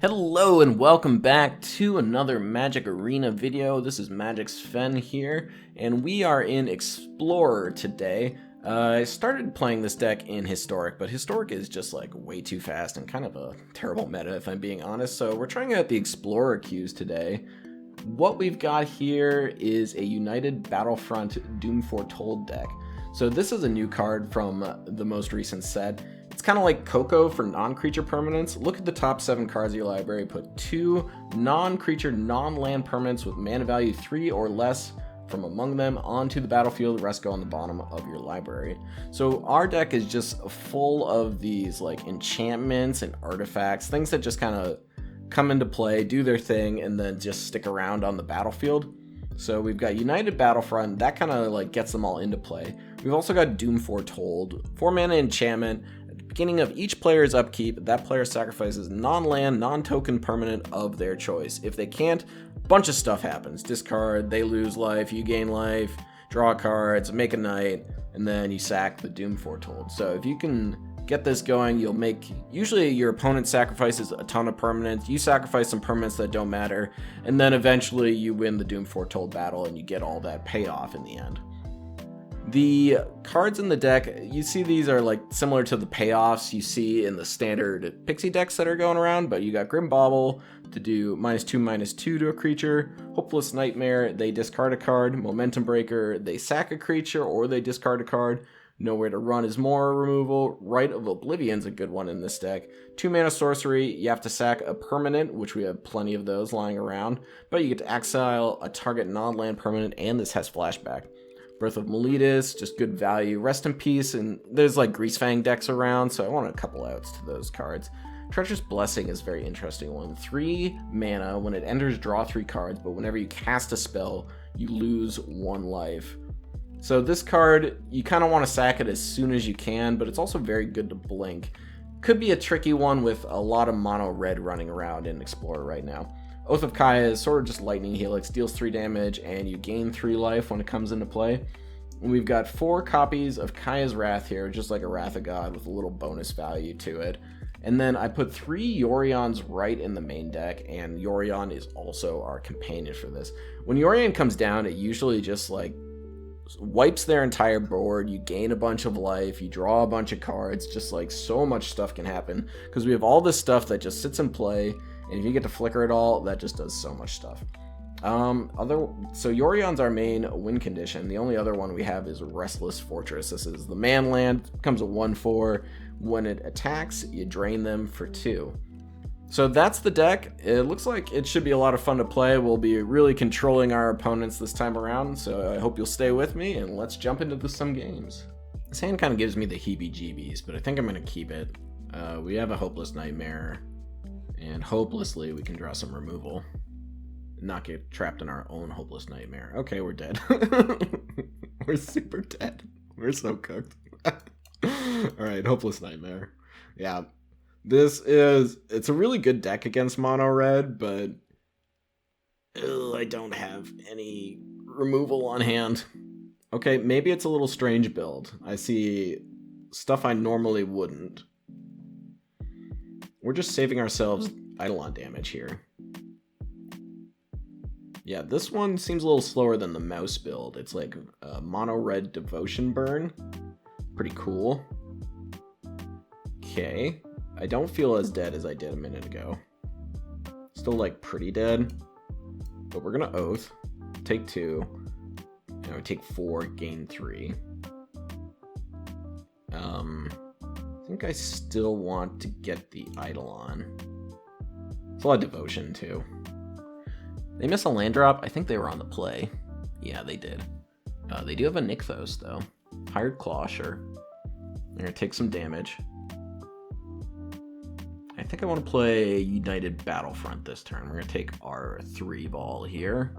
Hello and welcome back to another Magic Arena video. This is Magic Sven here, and we are in Explorer today. I started playing this deck in Historic, but Historic is just like way too fast and kind of a terrible meta if I'm being honest, so we're trying out the Explorer queues today. What we've got here is a United Battlefront Doom Foretold deck. So this is a new card from the most recent set. It's kind of like Coco for non-creature permanents. Look at the top 7 cards of your library, put 2 non-creature, non-land permanents with mana value 3 or less from among them onto the battlefield, the rest go on the bottom of your library. So our deck is just full of these like enchantments and artifacts, things that just kind of come into play, do their thing, and then just stick around on the battlefield. So we've got United Battlefront, that kind of like gets them all into play. We've also got Doom Foretold, 4 mana enchantment. At the beginning of each player's upkeep, that player sacrifices non-land, non-token permanent of their choice. If they can't, a bunch of stuff happens. Discard, they lose life, you gain life, draw cards, make a knight, and then you sack the Doom Foretold. So if you can get this going, you'll make, usually your opponent sacrifices a ton of permanents, you sacrifice some permanents that don't matter, and then eventually you win the Doom Foretold battle and you get all that payoff in the end. The cards in the deck, you see these are like similar to the payoffs you see in the standard pixie decks that are going around, but you got Grim Bauble to do -2/-2 to a creature, Hopeless Nightmare, they discard a card, Momentum Breaker, they sack a creature or they discard a card, Nowhere to Run is more removal, Rite of Oblivion's a good one in this deck, 2 mana sorcery, you have to sack a permanent, which we have plenty of those lying around, but you get to exile a target non-land permanent and this has flashback. Birth of Meletis, just good value. Rest in Peace, and there's like Greasefang decks around, so I want a couple outs to those cards. Treacherous Blessing is a very interesting one. 3 mana, when it enters, draw 3 cards, but whenever you cast a spell, you lose 1 life. So this card, you kind of want to sack it as soon as you can, but it's also very good to blink. Could be a tricky one with a lot of mono red running around in Explorer right now. Oath of Kaya is sort of just Lightning Helix, deals 3 damage, and you gain 3 life when it comes into play. And we've got 4 copies of Kaya's Wrath here, just like a Wrath of God with a little bonus value to it. And then I put 3 Yorions right in the main deck, and Yorion is also our companion for this. When Yorion comes down, it usually just like wipes their entire board, you gain a bunch of life, you draw a bunch of cards, just like so much stuff can happen, because we have all this stuff that just sits in play, and if you get to flicker it all, that just does so much stuff. So Yorion's our main win condition. The only other one we have is Restless Fortress. This is the man land, becomes a 1/4. When it attacks, you drain them for 2. So that's the deck. It looks like it should be a lot of fun to play. We'll be really controlling our opponents this time around, so I hope you'll stay with me, and let's jump into some games. This hand kind of gives me the heebie-jeebies, but I think I'm going to keep it. We have a Hopeless Nightmare, and hopelessly we can draw some removal. Not get trapped in our own Hopeless Nightmare. Okay, we're dead. We're super dead. We're so cooked. Alright, Hopeless Nightmare. Yeah. It's a really good deck against mono red, but I don't have any removal on hand. Okay, maybe it's a little strange build. I see stuff I normally wouldn't. We're just saving ourselves Eidolon damage here. Yeah, this one seems a little slower than the mouse build. It's like a mono red Devotion Burn. Pretty cool. Okay. I don't feel as dead as I did a minute ago. Still like pretty dead. But we're gonna Oath. Take 2. And we take 4, gain 3. I think I still want to get the Eidolon. It's a lot of Devotion too. They miss a land drop. I think they were on the play. Yeah, they did. They do have a Nykthos, though. Hired Claw, sure. They're going to take some damage. I think I want to play United Battlefront this turn. We're going to take our 3 ball here.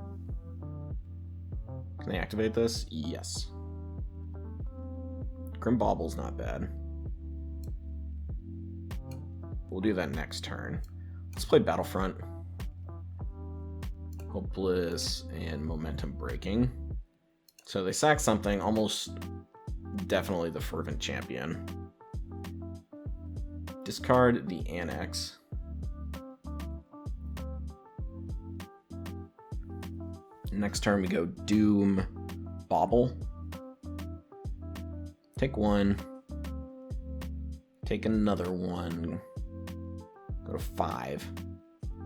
Can they activate this? Yes. Grim Bauble's not bad. We'll do that next turn. Let's play Battlefront. Hopeless and Momentum Breaking. So they sack something, almost definitely the Fervent Champion. Discard the Annex. Next turn we go Doom Bauble. Take one. Take another one. Go to 5.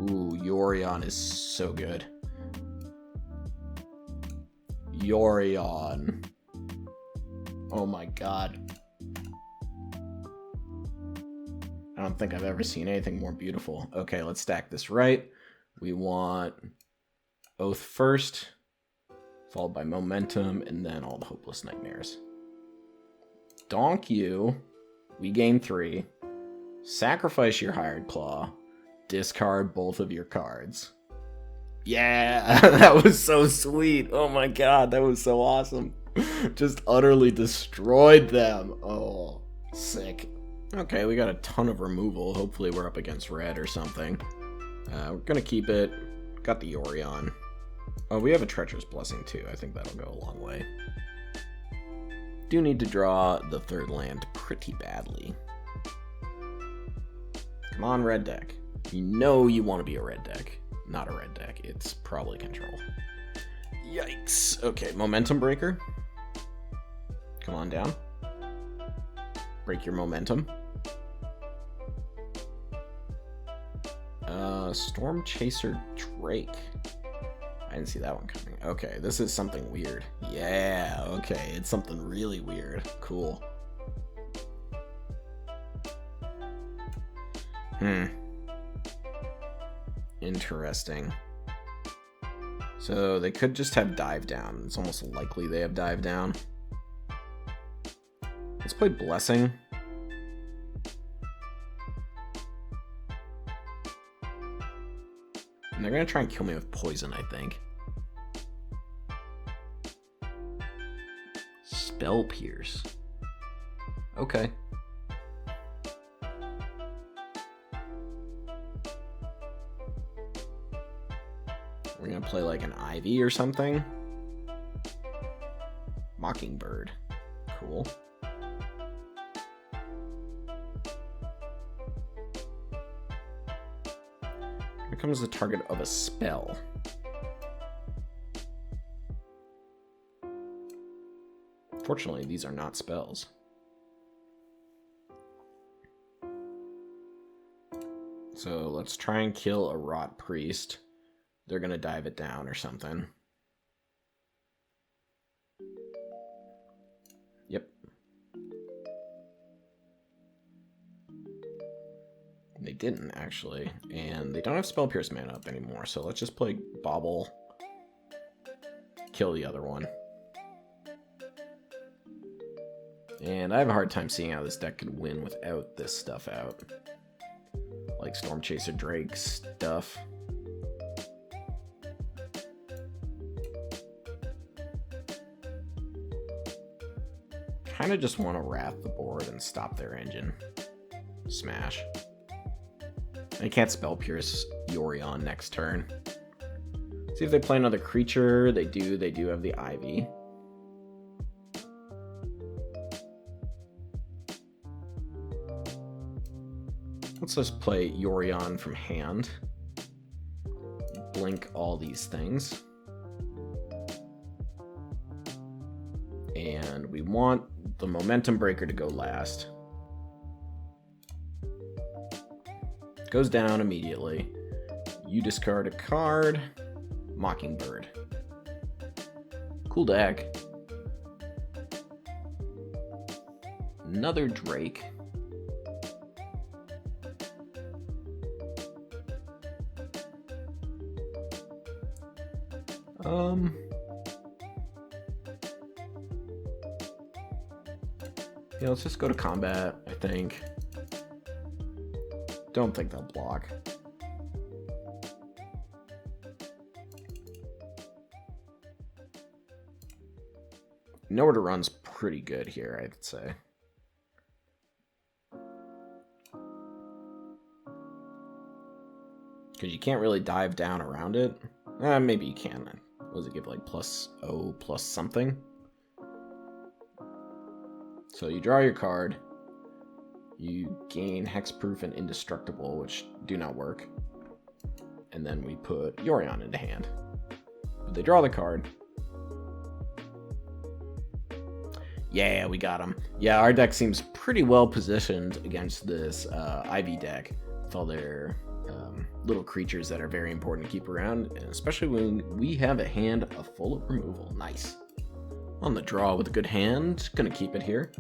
Ooh, Yorion is so good. Yorion. Oh my god. I don't think I've ever seen anything more beautiful. Okay, let's stack this right. We want Oath first, followed by Momentum, and then all the Hopeless Nightmares. Donk you. We gain 3. Sacrifice your Hired Claw. Discard both of your cards. Yeah, that was so sweet. Oh my god, that was so awesome. Just utterly destroyed them. Oh, sick. Okay, we got a ton of removal. Hopefully we're up against red or something. We're gonna keep it. Got the Yorion. Oh, we have a Treacherous Blessing too. I think that'll go a long way. Do need to draw the 3rd land pretty badly. Come on, red deck. You know you want to be a red deck. Not a red deck. It's probably control. Yikes. Okay, Momentum Breaker. Come on down. Break your momentum. Storm Chaser Drake. I didn't see that one coming. Okay, this is something weird. Yeah, okay, it's something really weird. Cool. Interesting. So they could just have Dive Down. It's almost likely they have Dive Down. Let's play Blessing. And they're going to try and kill me with poison, I think. Spell Pierce. Okay. We're going to play like an Ivy or something. Mockingbird. Cool. Becomes the target of a spell. Fortunately, these are not spells. So let's try and kill a Rot Priest. They're gonna dive it down or something. Yep. They didn't, actually. And they don't have Spell Pierce mana up anymore, so let's just play Bauble. Kill the other one. And I have a hard time seeing how this deck could win without this stuff out. Like Storm Chaser Drake stuff. Kinda just want to wrath the board and stop their engine. Smash. I can't Spell Pierce Yorion next turn. See if they play another creature. They do. They do have the Ivy. Let's just play Yorion from hand. Blink all these things. And we want the Momentum Breaker to go last. Goes down immediately. You discard a card. Mockingbird. Cool deck. Another Drake. Yeah, let's just go to combat, I think. Don't think they'll block. Nowhere to Run's pretty good here, I'd say. Because you can't really dive down around it. Maybe you can. What does it give, like +0 plus something? So you draw your card. You gain Hexproof and Indestructible, which do not work. And then we put Yorion into hand. But they draw the card. Yeah, we got him. Yeah, our deck seems pretty well positioned against this Ivy deck with all their little creatures that are very important to keep around, and especially when we have a hand full of removal. Nice. On the draw with a good hand. Gonna keep it here.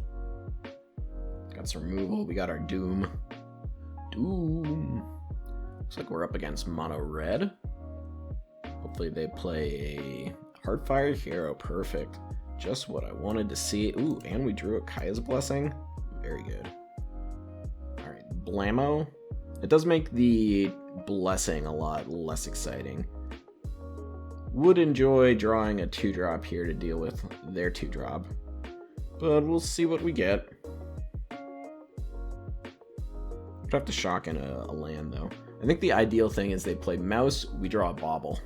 Got some removal. We got our Doom. Looks like we're up against mono red. Hopefully they play a Heartfire Hero. Perfect. Just what I wanted to see. Ooh, and we drew a Kaya's Blessing. Very good. Alright, Blammo. It does make the Blessing a lot less exciting. Would enjoy drawing a 2-drop here to deal with their 2-drop. But we'll see what we get. I'd have to shock in a land, though. I think the ideal thing is they play Mouse, we draw a Bauble.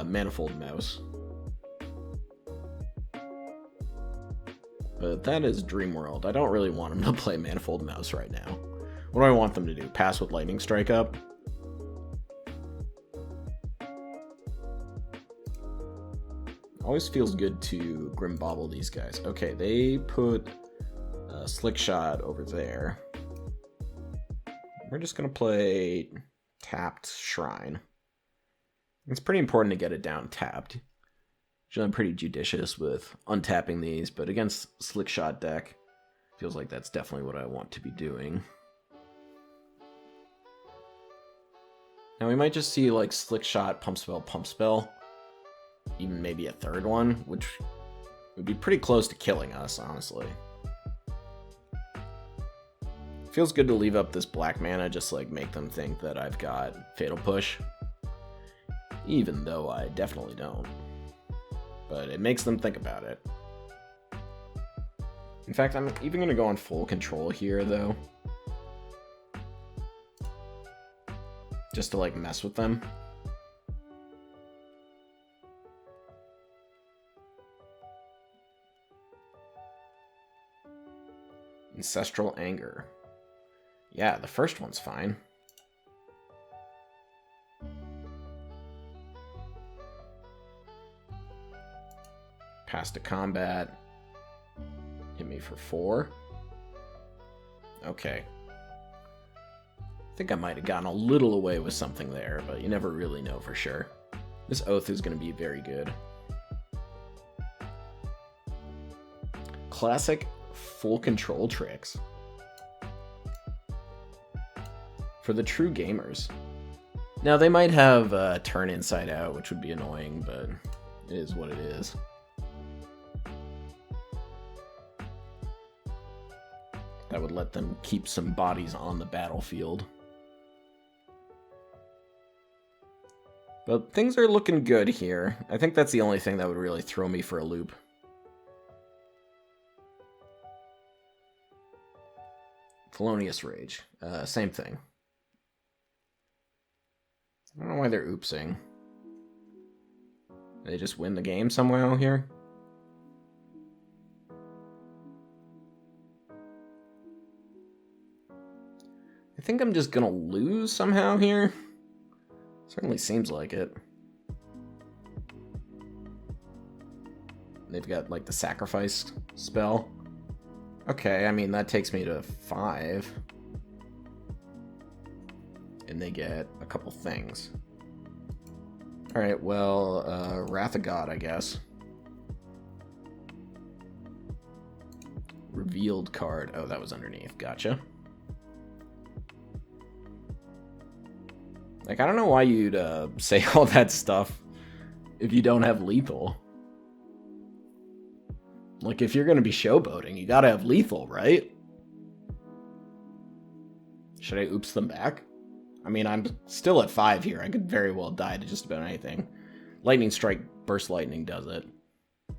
Manifold Mouse. But that is Dream World. I don't really want them to play Manifold Mouse right now. What do I want them to do? Pass with Lightning Strike up? Always feels good to Grim Bauble these guys. Okay, they put Slick Shot over there. We're just going to play tapped Shrine. It's pretty important to get it down tapped. Usually I'm pretty judicious with untapping these, but against Slick Shot deck, feels like that's definitely what I want to be doing. Now we might just see like Slick Shot, Pump Spell, even maybe a third one, which would be pretty close to killing us, honestly. Feels good to leave up this black mana, just like make them think that I've got Fatal Push, even though I definitely don't. But it makes them think about it. In fact, I'm even going to go on full control here, though. Just to, like, mess with them. Ancestral Anger. Yeah, the first one's fine. Pass to combat. Hit me for 4. Okay. I think I might have gotten a little away with something there, but you never really know for sure. This Oath is going to be very good. Classic full control tricks. For the true gamers. Now, they might have turn inside out, which would be annoying, but it is what it is. That would let them keep some bodies on the battlefield. But things are looking good here. I think that's the only thing that would really throw me for a loop. Felonious Rage. Same thing. I don't know why they're oopsing. They just win the game somehow here? I think I'm just gonna lose somehow here. Certainly seems like it. They've got, like, the sacrifice spell. Okay, I mean, that takes me to 5. And they get a couple things. Alright, well, Wrath of God, I guess. Revealed card. Oh, that was underneath. Gotcha. Like, I don't know why you'd say all that stuff if you don't have lethal. Like, if you're going to be showboating, you gotta have lethal, right? Should I oops them back? I mean, I'm still at 5 here. I could very well die to just about anything. Lightning Strike, Burst Lightning does it. Are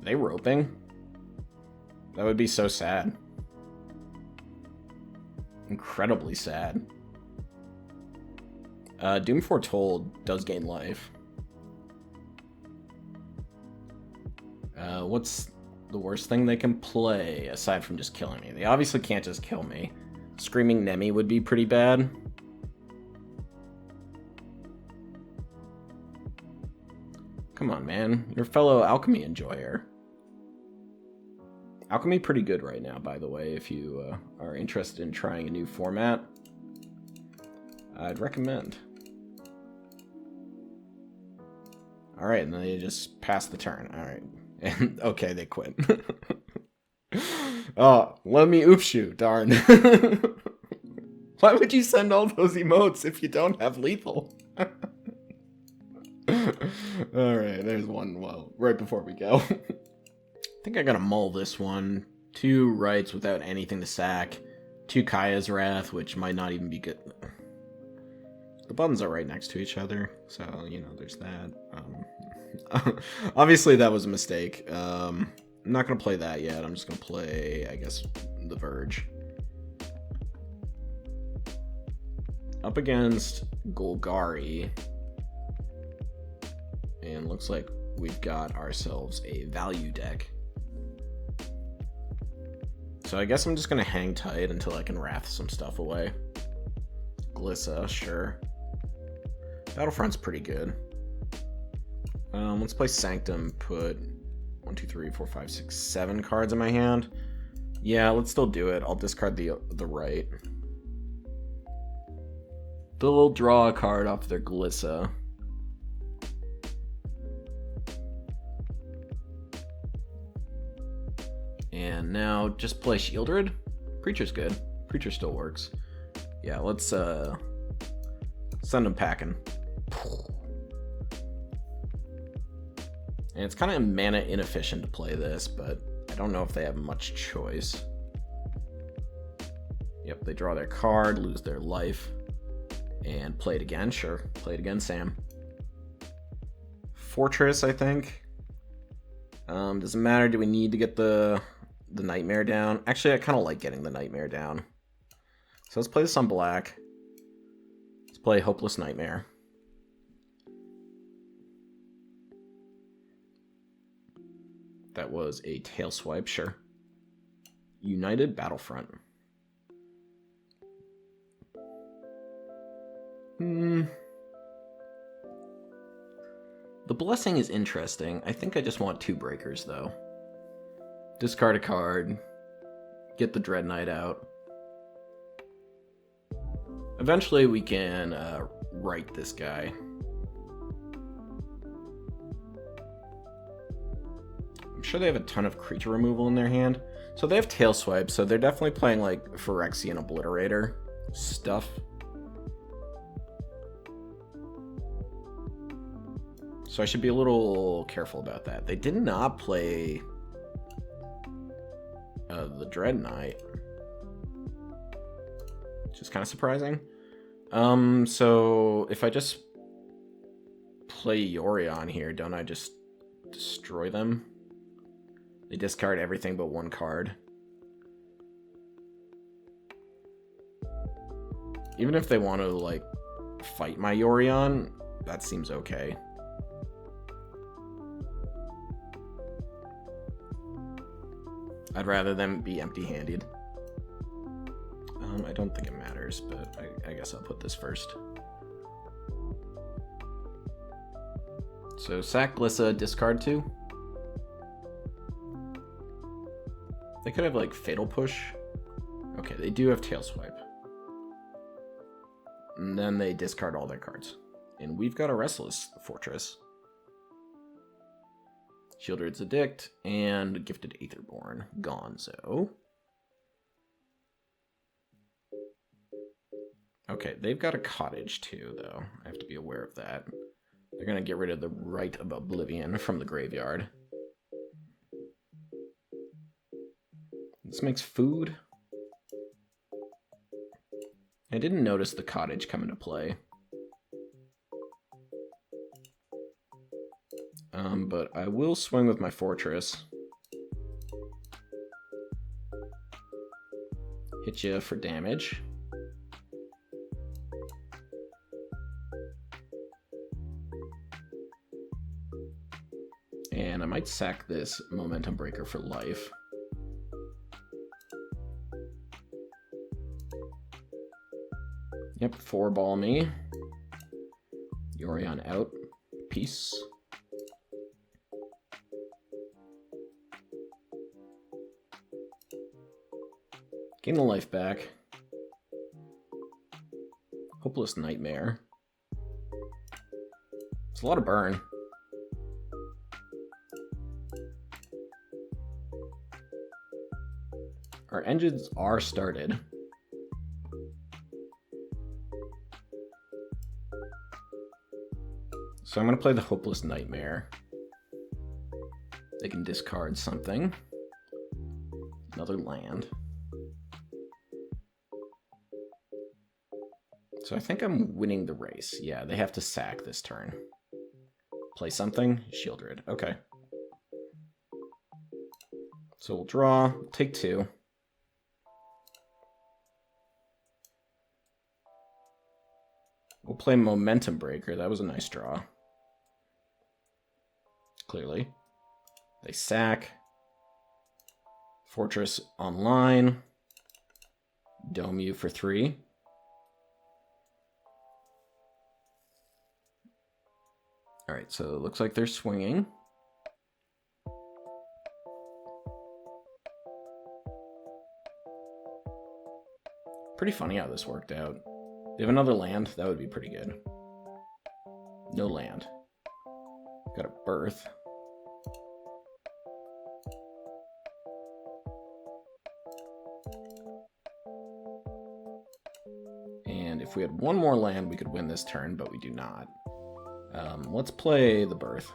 they roping? That would be so sad. Incredibly sad. Doom Foretold does gain life. What's the worst thing they can play aside from just killing me? They obviously can't just kill me. Screaming Nemi would be pretty bad. Come on, man. Your fellow alchemy enjoyer. Alchemy pretty good right now, by the way, if you are interested in trying a new format. I'd recommend. Alright, and then they just pass the turn. Alright. And okay, they quit. Oh, let me oops you, darn. Why would you send all those emotes if you don't have lethal? Alright, there's one, well, right before we go. I think I gotta mull this one. 2 rights without anything to sack. 2 Kaya's Wrath, which might not even be good. The buttons are right next to each other, so, you know, there's that. Obviously, that was a mistake. I'm not gonna play that yet. I'm just gonna play, I guess, the Verge. Up against Golgari. And looks like we've got ourselves a value deck. So I guess I'm just gonna hang tight until I can wrath some stuff away. Glissa, sure. Battlefront's pretty good. Let's play Sanctum, put 1, 2, 3, 4, 5, 6, 7 cards in my hand. Yeah, let's still do it. I'll discard the right. They'll draw a card off their Glissa. And now just play Shieldred. Preacher's good. Preacher still works. Yeah, let's send them packing. And it's kind of mana inefficient to play this, but I don't know if they have much choice. Yep, they draw their card, lose their life, and play it again. Sure, play it again, Sam. Fortress, I think. Doesn't matter. Do we need to get the Nightmare down? Actually, I kind of like getting the Nightmare down. So let's play this on black. Let's play Hopeless Nightmare. That was a tail swipe, sure. United Battlefront. The Blessing is interesting. I think I just want 2 breakers, though. Discard a card. Get the Dread Knight out. Eventually we can right this guy. I'm sure they have a ton of creature removal in their hand. So they have tail swipe, so they're definitely playing like Phyrexian Obliterator stuff. So I should be a little careful about that. They did not play the Dread Knight, which is kind of surprising. So if I just play Yorion here, don't I just destroy them? They discard everything but 1 card. Even if they want to, like, fight my Yorion, that seems okay. I'd rather them be empty-handed. I don't think it matters, but I guess I'll put this first. So sack Glissa, discard 2. They could have like Fatal Push. Okay, they do have Tail Swipe. And then they discard all their cards. And we've got a Restless Fortress. Shieldred's Addict, and Gifted Aetherborn. Gonzo. Okay, they've got a Cottage too, though. I have to be aware of that. They're going to get rid of the Rite of Oblivion from the graveyard. This makes food. I didn't notice the Cottage come into play. But I will swing with my Fortress. Hit you for damage. And I might sack this Momentum Breaker for life. Yep, 4-ball me. Yorion out. Peace. Gain the life back. Hopeless Nightmare. It's a lot of burn. Our engines are started. So I'm going to play the Hopeless Nightmare. They can discard something. Another land. So I think I'm winning the race. Yeah, they have to sack this turn. Play something. Shieldred. Okay. So we'll draw. Take 2. We'll play Momentum Breaker. That was a nice draw. Clearly. They sack. Fortress online. Dome you for 3. Alright, so it looks like they're swinging. Pretty funny how this worked out. They have another land, that would be pretty good. No land. Got a birth. And if we had one more land, we could win this turn, but we do not. Let's play the birth.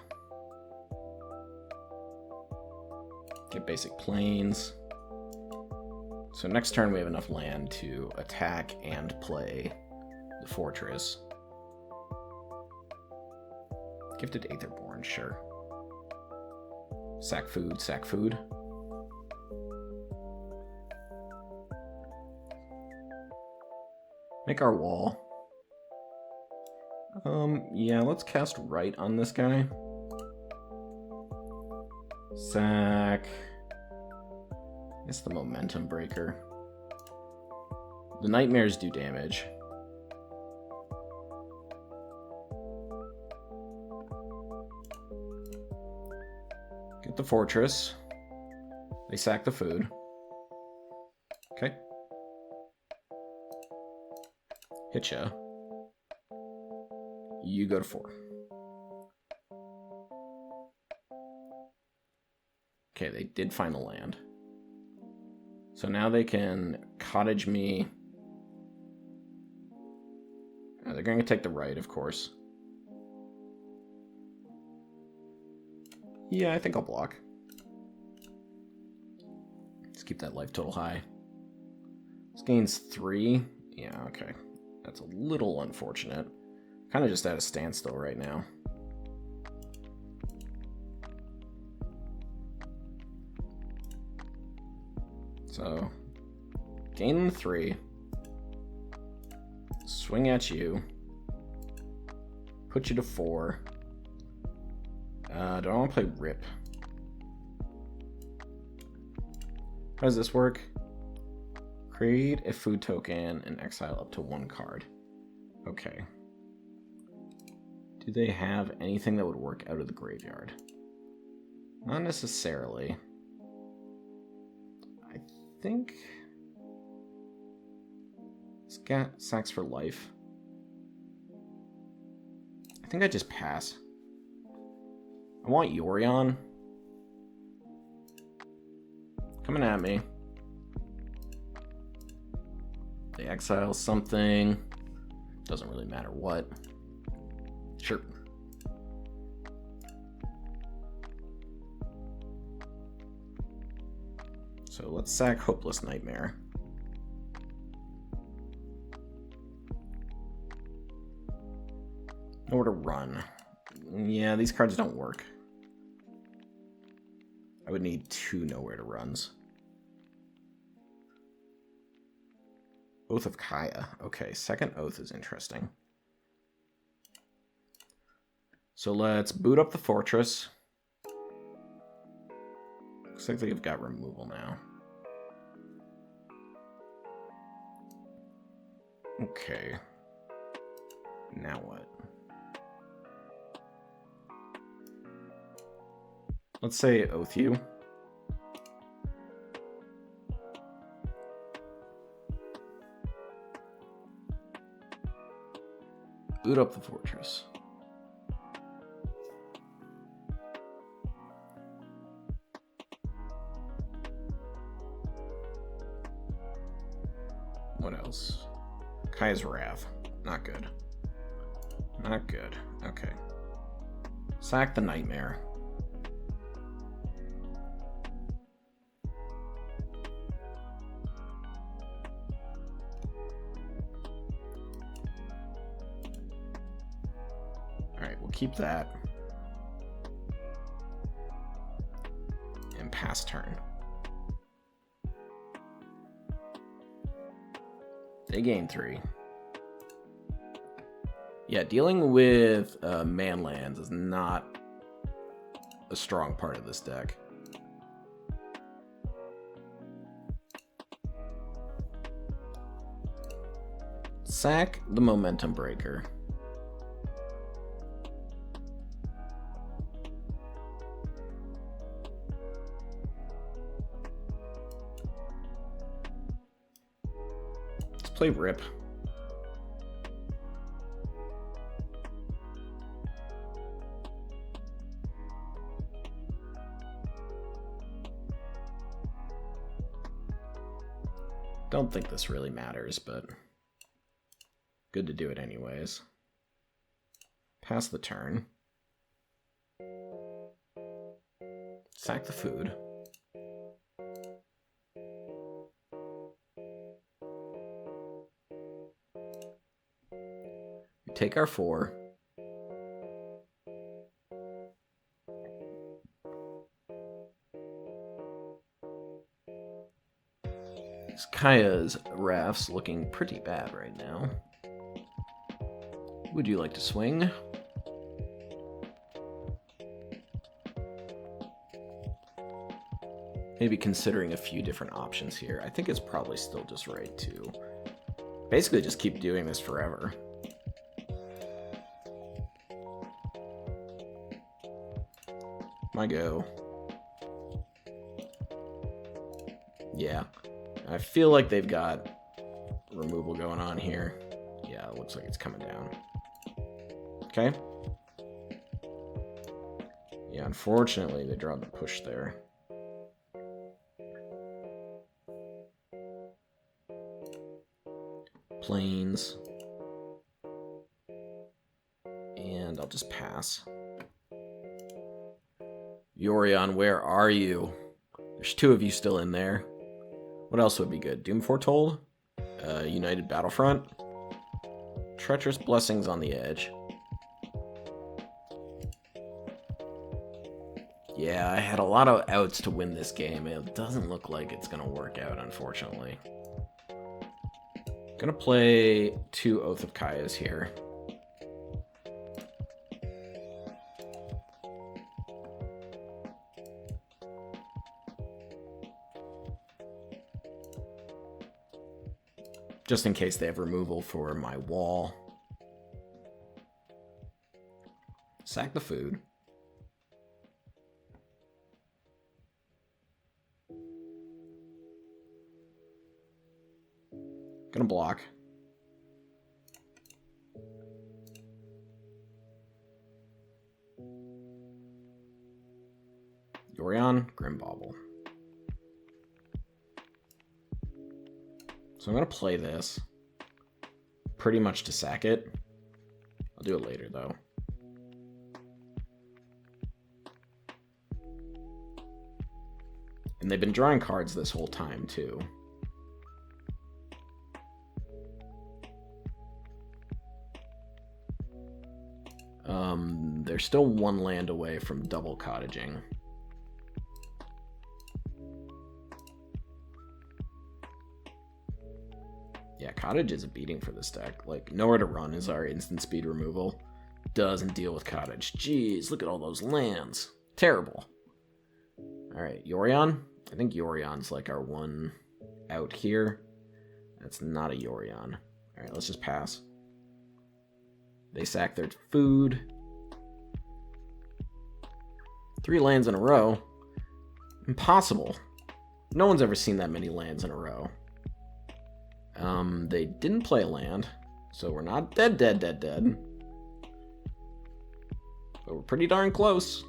Get basic planes. So next turn we have enough land to attack and play the fortress. Gifted Aetherborn, sure. Sack food, sack food. Make our wall. Yeah, let's cast Rite on this guy. Sack. It's the Momentum Breaker. The Nightmares do damage. Get the Fortress. They sack the food. Okay. Hit ya. You go to 4. Okay, they did find the land. So now they can cottage me. They're going to take the right, of course. Yeah, I think I'll block. Let's keep that life total high. This gains 3. Yeah, okay. That's a little unfortunate. Kind of just at a standstill right now. So, gain 3. Swing at you. Put you to 4. Do I want to play Rip? How does this work? Create a food token and exile up to 1 card. Okay. Do they have anything that would work out of the graveyard? Not necessarily. I think it's got sacks for life. I think I just pass. I want Yorion. Coming at me. They exile something. Doesn't really matter what. Sure. So let's sack Hopeless Nightmare. Nowhere to run. Yeah, these cards don't work. I would need 2 nowhere to runs. Oath of Kaya. Okay, second Oath is interesting. So let's boot up the fortress. Looks like they've got removal now. Okay. Now what? Let's say Oath you. Boot up the fortress. What else? Kai's Wrath. Not good. Not good. Okay. Sack the Nightmare. Alright, we'll keep that. And pass turn. They gain 3. Yeah, dealing with man lands is not a strong part of this deck. Sack the Momentum Breaker. Let's play Rip. Don't think this really matters, but good to do it anyways. Pass the turn. Sack the food. We take our 4. Kaya's Wrath's looking pretty bad right now. Would you like to swing? Maybe considering a few different options here. I think it's probably still just right to basically just keep doing this forever. My go. Yeah. I feel like they've got removal going on here. Yeah, it looks like it's coming down. Okay. Yeah, unfortunately, they draw the push there. Plains. And I'll just pass. Yorion, where are you? There's 2 of you still in there. What else would be good? Doom Foretold? United Battlefront? Treacherous Blessings on the edge. Yeah, I had a lot of outs to win this game. It doesn't look like it's going to work out, unfortunately. Gonna play 2 Oath of Kayas here. Just in case they have removal for my wall. Sack the food. Gonna block. Yorion, Grim Bauble. So I'm going to play this pretty much to sack it. I'll do it later, though. And they've been drawing cards this whole time, too. They're still 1 land away from double cottaging. Yeah, Cottage is a beating for this deck. Like, Nowhere to Run is our instant speed removal. Doesn't deal with Cottage. Jeez, look at all those lands. Terrible. Alright, Yorion. I think Yorion's like our one out here. That's not a Yorion. Alright, let's just pass. They sack their food. 3 lands in a row. Impossible. No one's ever seen that many lands in a row. They didn't play a land, so we're not dead. But we're pretty darn close.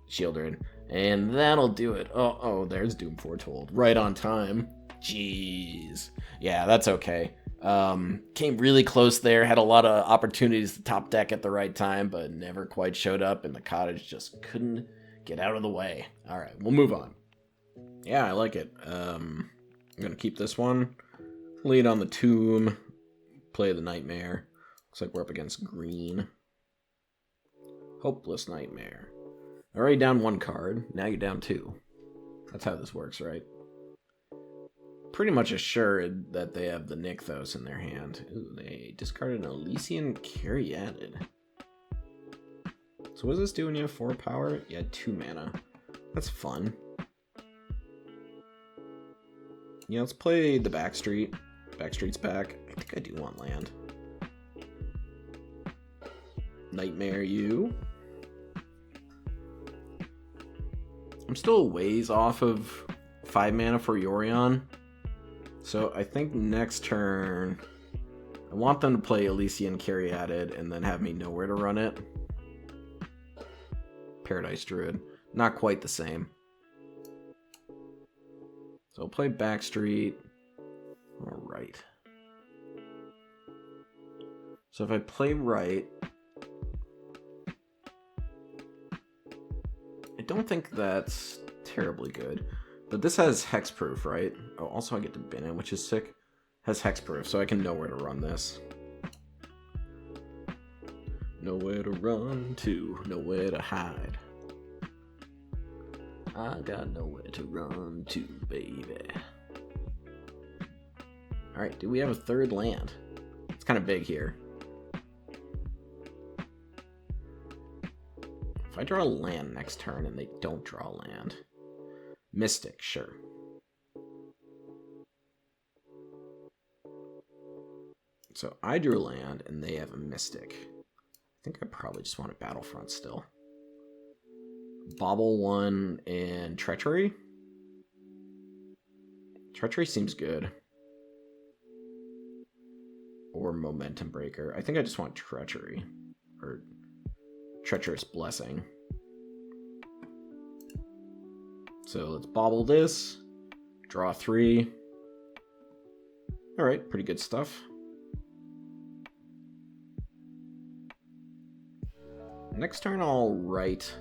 Shieldred. And that'll do it. Oh, there's Doom Foretold. Right on time. Jeez. Yeah, that's okay. Came really close there. Had a lot of opportunities to top deck at the right time, but never quite showed up, and the cottage just couldn't get out of the way. Alright, we'll move on. Yeah, I like it. I'm going to keep this one. Lead on the tomb. Play the Nightmare. Looks like we're up against green. Hopeless Nightmare. Already down one card. Now you're down two. That's how this works, right? Pretty much assured that they have the Nykthos in their hand. Ooh, they discarded an Elysian Caryatid. So what does this do when you have 4 power? Yeah, 2 mana. That's fun. Yeah, let's play the Backstreet. Backstreet's back. I think I do want land. Nightmare you. I'm still a ways off of 5 mana for Yorion. So I think next turn, I want them to play Elysian Caryatid and then have me know where to run it. Paradise Druid. Not quite the same. So I'll play Backstreet. Alright. So if I play right, I don't think that's terribly good. But this has hexproof, right? Oh, also I get to bin it, which is sick. Has hexproof, so I can know where to run this. Nowhere to run to, nowhere to hide. I got nowhere to run to, baby. Alright, do we have a third land? It's kind of big here. If I draw a land next turn and they don't draw a land. Mystic, sure. So I drew a land and they have a Mystic. I think I probably just want a Battlefront still. Bauble 1 and Treachery. Treachery seems good. Or Momentum Breaker. I think I just want Treachery. Or Treacherous Blessing. So let's bauble this. Draw 3. Alright, pretty good stuff. Next turn I'll write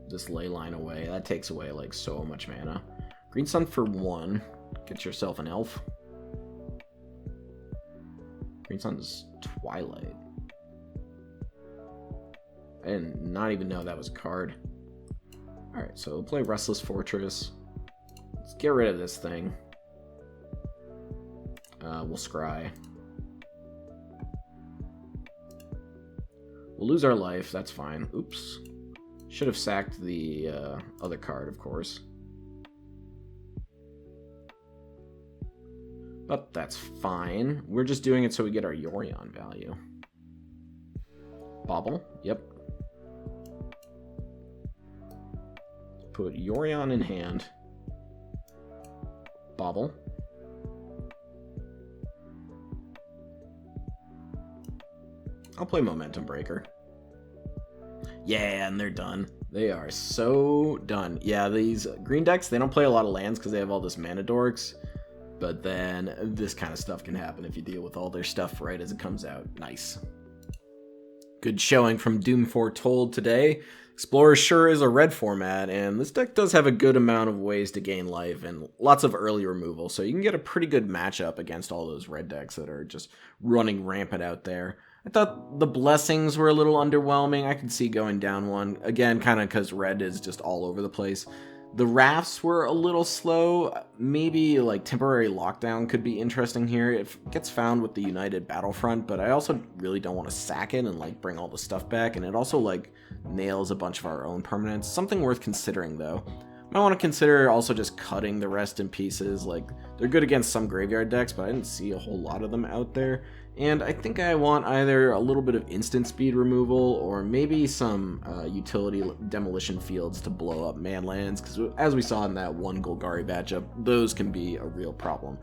this ley line away. That takes away like so much mana. Green Sun for 1. Get yourself an elf. Green Sun's Twilight. I did not even know that was a card. Alright, so we'll play Restless Fortress. Let's get rid of this thing. We'll scry. We'll lose our life, that's fine. Oops. Should have sacked the other card, of course. But that's fine. We're just doing it so we get our Yorion value. Bauble, yep. Put Yorion in hand. Bauble. I'll play Momentum Breaker. Yeah, and they're done. They are so done. Yeah, these green decks, they don't play a lot of lands because they have all this mana dorks. But then this kind of stuff can happen if you deal with all their stuff right as it comes out. Nice. Good showing from Doom Foretold today. Explorer sure is a red format, and this deck does have a good amount of ways to gain life and lots of early removal, so you can get a pretty good matchup against all those red decks that are just running rampant out there. I thought the blessings were a little underwhelming. I could see going down one. Again, kind of because red is just all over the place. The rafts were a little slow. Maybe like temporary lockdown could be interesting here. It gets found with the United Battlefront, but I also really don't want to sack it and like bring all the stuff back. And it also like nails a bunch of our own permanents. Something worth considering though. Might want to consider also just cutting the rest in pieces. Like they're good against some graveyard decks, but I didn't see a whole lot of them out there. And I think I want either a little bit of instant speed removal or maybe some utility demolition fields to blow up manlands, because as we saw in that one Golgari matchup, those can be a real problem.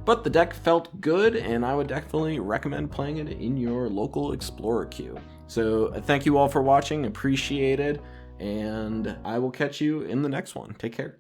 But the deck felt good, and I would definitely recommend playing it in your local Explorer queue. So thank you all for watching, appreciate it, and I will catch you in the next one. Take care.